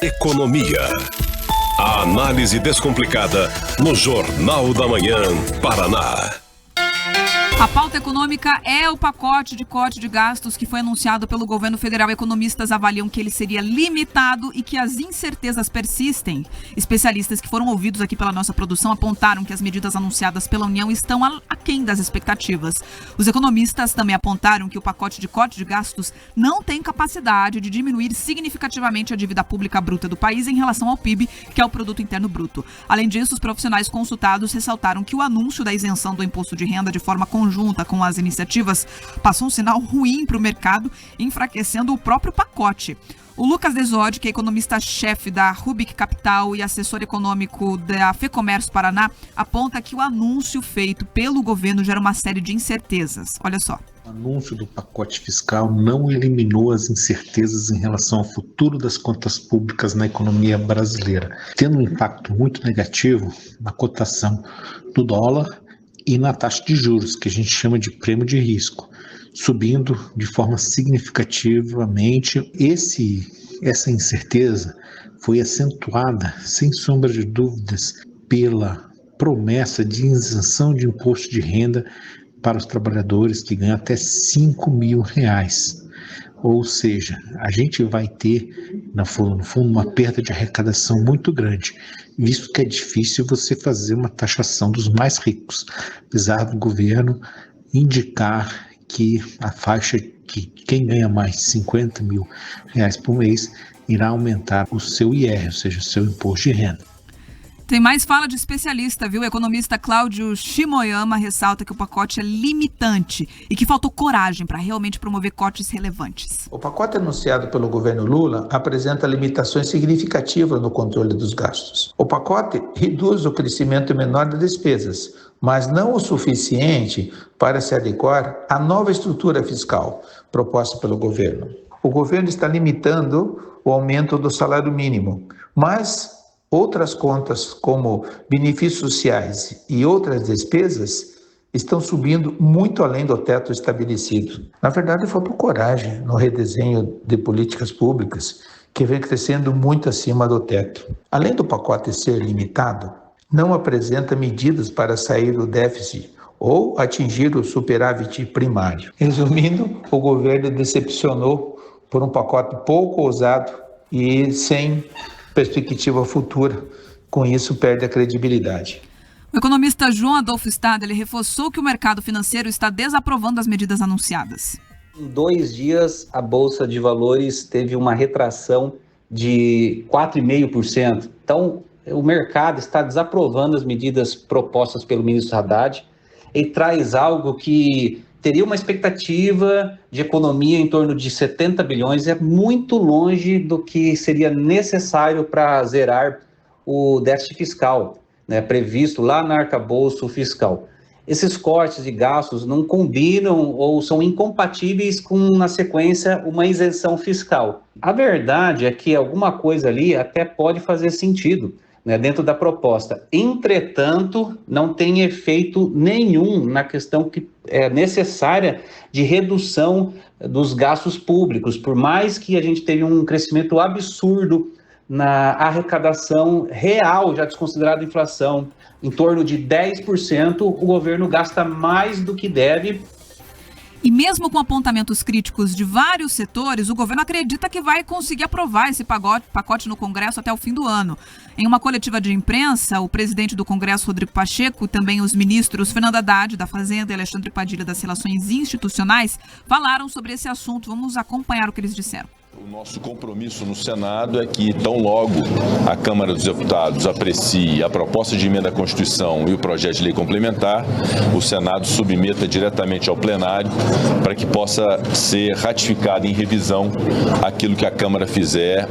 Economia. A análise descomplicada no Jornal da Manhã, Paraná. A pauta econômica é o pacote de corte de gastos que foi anunciado pelo governo federal. Economistas avaliam que ele seria limitado e que as incertezas persistem. Especialistas que foram ouvidos aqui pela nossa produção apontaram que as medidas anunciadas pela União estão aquém das expectativas. Os economistas também apontaram que o pacote de corte de gastos não tem capacidade de diminuir significativamente a dívida pública bruta do país em relação ao PIB, que é o Produto Interno Bruto. Além disso, os profissionais consultados ressaltaram que o anúncio da isenção do imposto de renda de forma conjunta com as iniciativas passou um sinal ruim para o mercado, enfraquecendo o próprio pacote. O Lucas Desodi, que é economista-chefe da Rubik Capital e assessor econômico da FEComércio Paraná, aponta que o anúncio feito pelo governo gera uma série de incertezas. Olha só. O anúncio do pacote fiscal não eliminou as incertezas em relação ao futuro das contas públicas na economia brasileira, tendo um impacto muito negativo na cotação do dólar e na taxa de juros, que a gente chama de prêmio de risco, subindo de forma significativamente. Essa incerteza foi acentuada, sem sombra de dúvidas, pela promessa de isenção de imposto de renda para os trabalhadores que ganham até R$5.000. Ou seja, a gente vai ter, no fundo, uma perda de arrecadação muito grande, visto que é difícil você fazer uma taxação dos mais ricos, apesar do governo indicar que a faixa que quem ganha mais de R$50.000 por mês irá aumentar o seu IR, ou seja, o seu imposto de renda. Tem mais fala de especialista, viu? O economista Cláudio Shimoyama ressalta que o pacote é limitante e que faltou coragem para realmente promover cortes relevantes. O pacote anunciado pelo governo Lula apresenta limitações significativas no controle dos gastos. O pacote reduz o crescimento menor das despesas, mas não o suficiente para se adequar à nova estrutura fiscal proposta pelo governo. O governo está limitando o aumento do salário mínimo, mas outras contas, como benefícios sociais e outras despesas, estão subindo muito além do teto estabelecido. Na verdade, faltou coragem no redesenho de políticas públicas, que vem crescendo muito acima do teto. Além do pacote ser limitado, não apresenta medidas para sair do déficit ou atingir o superávit primário. Resumindo, o governo decepcionou por um pacote pouco ousado e sem perspectiva futura. Com isso, perde a credibilidade. O economista João Adolfo Stade, ele reforçou que o mercado financeiro está desaprovando as medidas anunciadas. Em 2 dias, a Bolsa de Valores teve uma retração de 4,5%. Então, o mercado está desaprovando as medidas propostas pelo ministro Haddad e traz algo que teria uma expectativa de economia em torno de 70 bilhões, é muito longe do que seria necessário para zerar o déficit fiscal, né, previsto lá no arcabouço fiscal. Esses cortes de gastos não combinam ou são incompatíveis com, na sequência, uma isenção fiscal. A verdade é que alguma coisa ali até pode fazer sentido, né, dentro da proposta. Entretanto, não tem efeito nenhum na questão que é necessária de redução dos gastos públicos. Por mais que a gente tenha um crescimento absurdo na arrecadação real, já desconsiderada a inflação, em torno de 10%, o governo gasta mais do que deve. E mesmo com apontamentos críticos de vários setores, o governo acredita que vai conseguir aprovar esse pacote no Congresso até o fim do ano. Em uma coletiva de imprensa, o presidente do Congresso, Rodrigo Pacheco, e também os ministros Fernando Haddad, da Fazenda, e Alexandre Padilha, das Relações Institucionais, falaram sobre esse assunto. Vamos acompanhar o que eles disseram. O nosso compromisso no Senado é que, tão logo a Câmara dos Deputados aprecie a proposta de emenda à Constituição e o projeto de lei complementar, o Senado submeta diretamente ao plenário para que possa ser ratificado em revisão aquilo que a Câmara fizer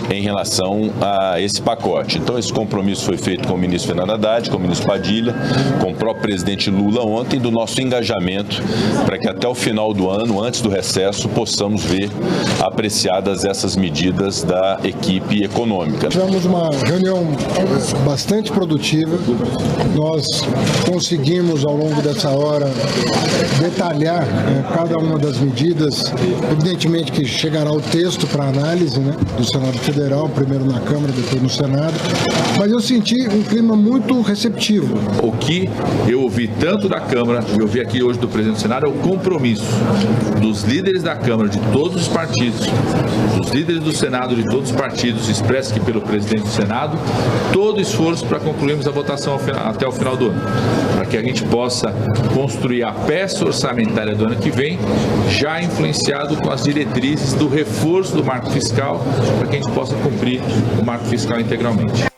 em relação a esse pacote. Então, esse compromisso foi feito com o ministro Fernando Haddad, com o ministro Padilha, com o próprio presidente Lula ontem, do nosso engajamento para que até o final do ano, antes do recesso, possamos ver a apreciação beneficiadas essas medidas da equipe econômica. Tivemos uma reunião bastante produtiva. Nós conseguimos, ao longo dessa hora, detalhar cada uma das medidas. Evidentemente que chegará o texto para análise, né, do Senado Federal, primeiro na Câmara, depois no Senado. Mas eu senti um clima muito receptivo. O que eu ouvi tanto da Câmara e ouvi aqui hoje do presidente do Senado é o compromisso dos líderes da Câmara, de todos os partidos, dos líderes do Senado, de todos os partidos, expresso aqui pelo presidente do Senado, todo o esforço para concluirmos a votação até o final do ano, para que a gente possa construir a peça orçamentária do ano que vem, já influenciado com as diretrizes do reforço do marco fiscal, para que a gente possa cumprir o marco fiscal integralmente.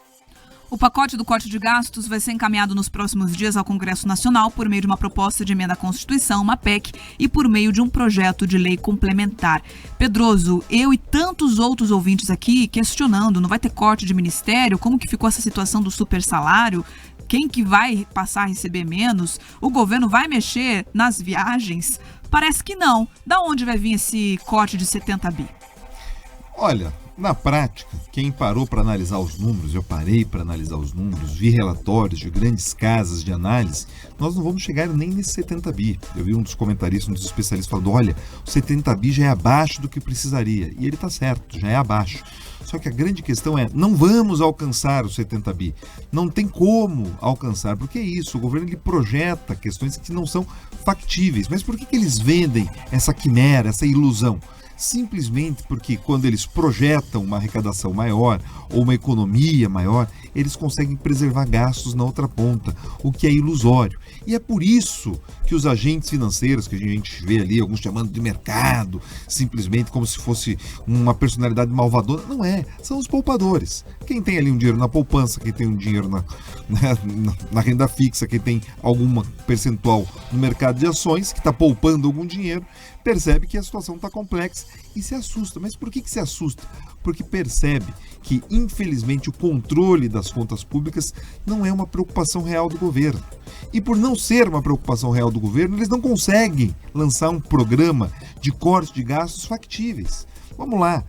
O pacote do corte de gastos vai ser encaminhado nos próximos dias ao Congresso Nacional por meio de uma proposta de emenda à Constituição, uma PEC, e por meio de um projeto de lei complementar. Pedroso, eu e tantos outros ouvintes aqui questionando, não vai ter corte de ministério? Como que ficou essa situação do super salário? Quem que vai passar a receber menos? O governo vai mexer nas viagens? Parece que não. Da onde vai vir esse corte de 70 bi? Olha, na prática, quem parou para analisar os números, eu parei para analisar os números, vi relatórios de grandes casas de análise, nós não vamos chegar nem nesse 70 bi. Eu vi um dos comentaristas, um dos especialistas falando, olha, o 70 bi já é abaixo do que precisaria. E ele está certo, já é abaixo. Só que a grande questão é, não vamos alcançar os 70 bi. Não tem como alcançar, porque é isso, o governo ele projeta questões que não são factíveis. Mas por que eles vendem essa quimera, essa ilusão? Simplesmente porque quando eles projetam uma arrecadação maior ou uma economia maior, eles conseguem preservar gastos na outra ponta, o que é ilusório. E é por isso que os agentes financeiros, que a gente vê ali, alguns chamando de mercado, simplesmente como se fosse uma personalidade malvadora, não é, são os poupadores. Quem tem ali um dinheiro na poupança, quem tem um dinheiro na renda fixa, quem tem alguma percentual no mercado de ações, que está poupando algum dinheiro, percebe que a situação está complexa e se assusta. Mas por que se assusta? Porque percebe que, infelizmente, o controle das contas públicas não é uma preocupação real do governo. E por não ser uma preocupação real do governo, eles não conseguem lançar um programa de corte de gastos factíveis. Vamos lá.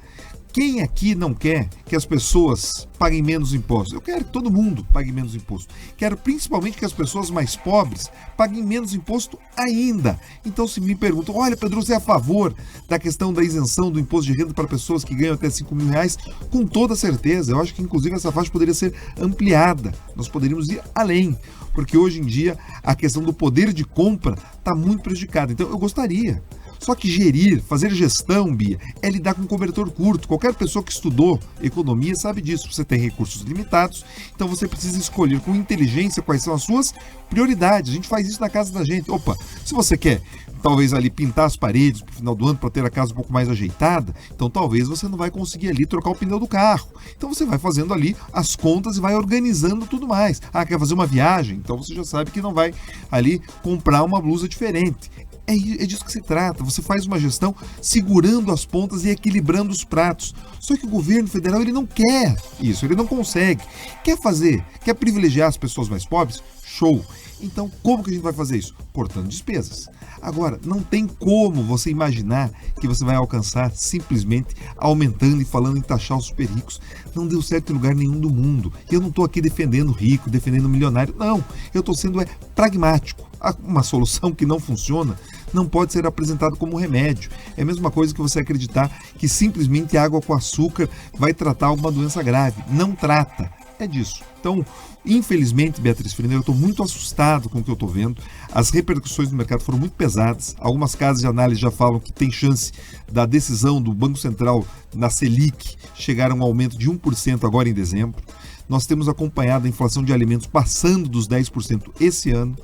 Quem aqui não quer que as pessoas paguem menos impostos? Eu quero que todo mundo pague menos imposto. Quero principalmente que as pessoas mais pobres paguem menos imposto ainda. Então, se me perguntam, olha, Pedro, você é a favor da questão da isenção do imposto de renda para pessoas que ganham até R$5.000? Com toda certeza. Eu acho que, inclusive, essa faixa poderia ser ampliada. Nós poderíamos ir além, porque hoje em dia a questão do poder de compra está muito prejudicada. Então, eu gostaria. Só que gerir, fazer gestão, Bia, é lidar com cobertor curto. Qualquer pessoa que estudou economia sabe disso. Você tem recursos limitados, então você precisa escolher com inteligência quais são as suas prioridades. A gente faz isso na casa da gente. Opa, se você quer talvez ali pintar as paredes pro final do ano para ter a casa um pouco mais ajeitada, então talvez você não vai conseguir ali trocar o pneu do carro. Então você vai fazendo ali as contas e vai organizando tudo mais. Ah, quer fazer uma viagem? Então você já sabe que não vai ali comprar uma blusa diferente. É disso que se trata, você faz uma gestão segurando as pontas e equilibrando os pratos. Só que o governo federal ele não quer isso, ele não consegue. Quer fazer, quer privilegiar as pessoas mais pobres? Show! Então, como que a gente vai fazer isso? Cortando despesas. Agora, não tem como você imaginar que você vai alcançar simplesmente aumentando e falando em taxar os super ricos. Não deu certo em lugar nenhum do mundo. Eu não estou aqui defendendo rico, defendendo milionário. Não, eu estou sendo pragmático. Uma solução que não funciona não pode ser apresentada como remédio. É a mesma coisa que você acreditar que simplesmente água com açúcar vai tratar alguma doença grave. Não trata. É disso. Então, infelizmente, Beatriz Freire, eu estou muito assustado com o que eu estou vendo. As repercussões do mercado foram muito pesadas. Algumas casas de análise já falam que tem chance da decisão do Banco Central na Selic chegar a um aumento de 1% agora em dezembro. Nós temos acompanhado a inflação de alimentos passando dos 10% esse ano.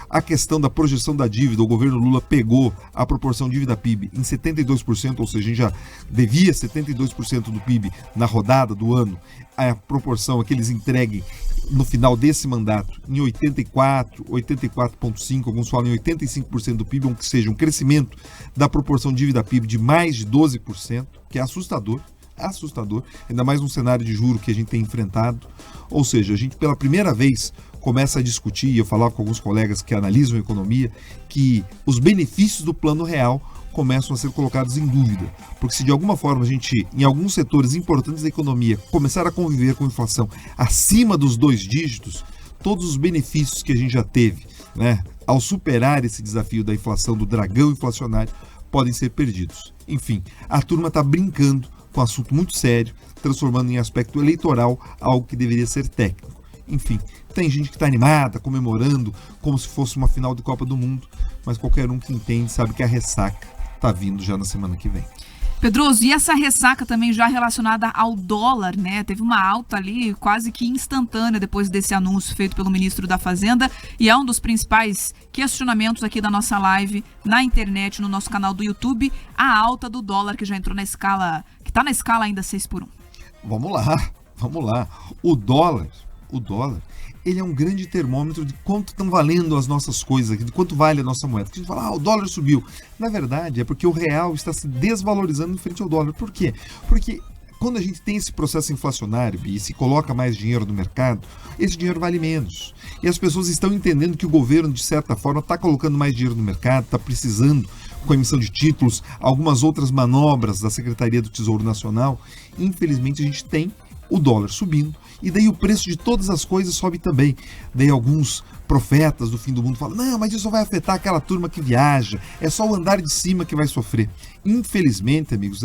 A questão da projeção da dívida, o governo Lula pegou a proporção dívida-PIB em 72%, ou seja, a gente já devia 72% do PIB na rodada do ano. A proporção é que eles entreguem no final desse mandato em 84, 84,5%, alguns falam em 85% do PIB, ou que seja um crescimento da proporção dívida-PIB de mais de 12%, que é assustador, ainda mais num cenário de juro que a gente tem enfrentado. Ou seja, a gente pela primeira vez começa a discutir, eu falava com alguns colegas que analisam a economia, que os benefícios do Plano Real começam a ser colocados em dúvida. Porque se de alguma forma a gente, em alguns setores importantes da economia, começar a conviver com inflação acima dos 2 dígitos, todos os benefícios que a gente já teve, né, ao superar esse desafio da inflação, do dragão inflacionário, podem ser perdidos. Enfim, a turma está brincando com um assunto muito sério, transformando em aspecto eleitoral algo que deveria ser técnico. Enfim, tem gente que está animada, comemorando, como se fosse uma final de Copa do Mundo, mas qualquer um que entende sabe que a ressaca está vindo já na semana que vem. Pedroso, e essa ressaca também já relacionada ao dólar, né? Teve uma alta ali quase que instantânea depois desse anúncio feito pelo ministro da Fazenda, e é um dos principais questionamentos aqui da nossa live na internet, no nosso canal do YouTube, a alta do dólar que já entrou na escala, que está na escala ainda 6x1. Vamos lá. O dólar, ele é um grande termômetro de quanto estão valendo as nossas coisas aqui, de quanto vale a nossa moeda. A gente fala, o dólar subiu. Na verdade, é porque o real está se desvalorizando em frente ao dólar. Por quê? Porque quando a gente tem esse processo inflacionário e se coloca mais dinheiro no mercado, esse dinheiro vale menos. E as pessoas estão entendendo que o governo, de certa forma, está colocando mais dinheiro no mercado, está precisando, com a emissão de títulos, algumas outras manobras da Secretaria do Tesouro Nacional. Infelizmente, a gente tem o dólar subindo, e daí o preço de todas as coisas sobe também. Daí alguns profetas do fim do mundo falam, não, mas isso vai afetar aquela turma que viaja, é só o andar de cima que vai sofrer. Infelizmente, amigos,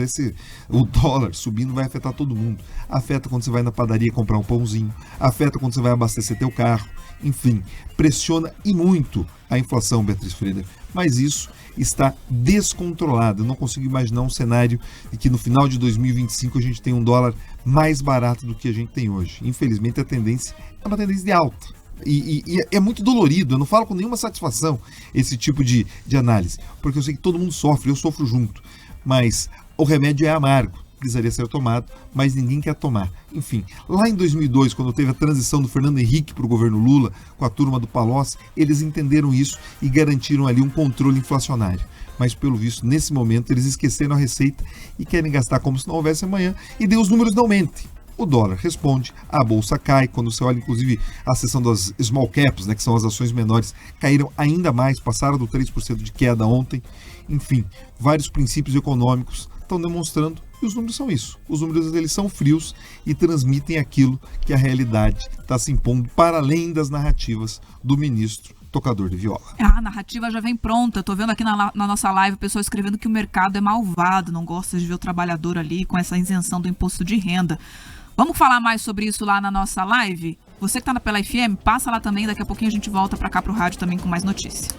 o dólar subindo vai afetar todo mundo. Afeta quando você vai na padaria comprar um pãozinho, afeta quando você vai abastecer teu carro, enfim, pressiona e muito a inflação, Beatriz Freder. Mas isso está descontrolado. Eu não consigo imaginar um cenário de que no final de 2025 a gente tem um dólar mais barato do que a gente tem hoje. Infelizmente, a tendência é uma tendência de alta. E é muito dolorido, eu não falo com nenhuma satisfação esse tipo de análise, porque eu sei que todo mundo sofre, eu sofro junto, mas o remédio é amargo, precisaria ser tomado, mas ninguém quer tomar. Enfim, lá em 2002, quando teve a transição do Fernando Henrique para o governo Lula, com a turma do Palocci, eles entenderam isso e garantiram ali um controle inflacionário. Mas, pelo visto, nesse momento, eles esqueceram a receita e querem gastar como se não houvesse amanhã, e daí os números não mentem. O dólar responde, a bolsa cai, quando você olha inclusive a seção das small caps, né, que são as ações menores, caíram ainda mais, passaram do 3% de queda ontem. Enfim, vários princípios econômicos estão demonstrando, e os números são isso. Os números eles são frios e transmitem aquilo que a realidade está se impondo para além das narrativas do ministro tocador de viola. A narrativa já vem pronta. Tô vendo aqui na nossa live o pessoal escrevendo que o mercado é malvado, não gosta de ver o trabalhador ali com essa isenção do imposto de renda. Vamos falar mais sobre isso lá na nossa live? Você que está pela FM, passa lá também, daqui a pouquinho a gente volta para cá pro rádio também com mais notícias.